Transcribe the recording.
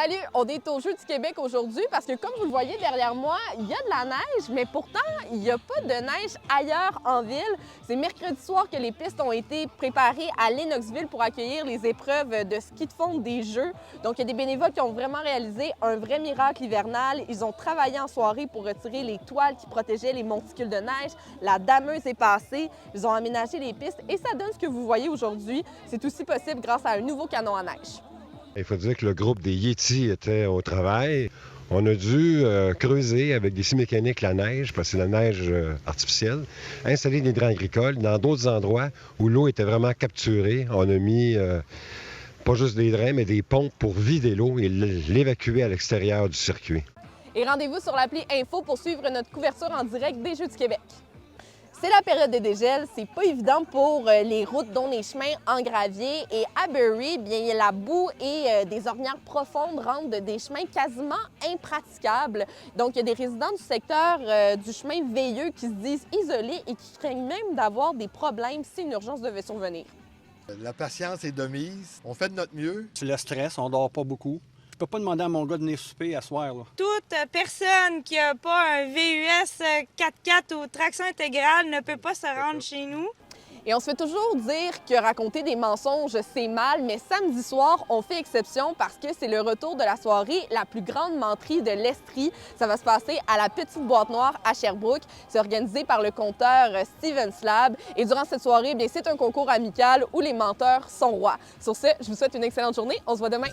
Salut! On est au Jeux du Québec aujourd'hui parce que, comme vous le voyez derrière moi, il y a de la neige, mais pourtant, il n'y a pas de neige ailleurs en ville. C'est mercredi soir que les pistes ont été préparées à Lennoxville pour accueillir les épreuves de ski de fond des Jeux. Donc, il y a des bénévoles qui ont vraiment réalisé un vrai miracle hivernal. Ils ont travaillé en soirée pour retirer les toiles qui protégeaient les monticules de neige. La dameuse est passée. Ils ont aménagé les pistes et ça donne ce que vous voyez aujourd'hui. C'est aussi possible grâce à un nouveau canon à neige. Il faut dire que le groupe des Yétis était au travail. On a dû creuser avec des scies mécaniques la neige, parce que c'est la neige artificielle, installer des drains agricoles dans d'autres endroits où l'eau était vraiment capturée. On a mis pas juste des drains, mais des pompes pour vider l'eau et l'évacuer à l'extérieur du circuit. Et rendez-vous sur l'appli Info pour suivre notre couverture en direct des Jeux du Québec. C'est la période de dégel, c'est pas évident pour les routes, dont les chemins en gravier. Et à Burry, bien, la boue et des ornières profondes rendent des chemins quasiment impraticables. Donc, il y a des résidents du secteur du chemin Veilleux qui se disent isolés et qui craignent même d'avoir des problèmes si une urgence devait survenir. La patience est de mise. On fait de notre mieux. C'est le stress, on dort pas beaucoup. Je peux pas demander à mon gars de venir souper à soir, là. Toute personne qui n'a pas un VUS 4x4 ou traction intégrale ne peut pas se rendre chez nous. Et on se fait toujours dire que raconter des mensonges, c'est mal, mais samedi soir, on fait exception parce que c'est le retour de la soirée la plus grande menterie de l'Estrie. Ça va se passer à la Petite Boîte Noire à Sherbrooke. C'est organisé par le conteur Steven Slab. Et durant cette soirée, bien, c'est un concours amical où les menteurs sont rois. Sur ce, je vous souhaite une excellente journée. On se voit demain.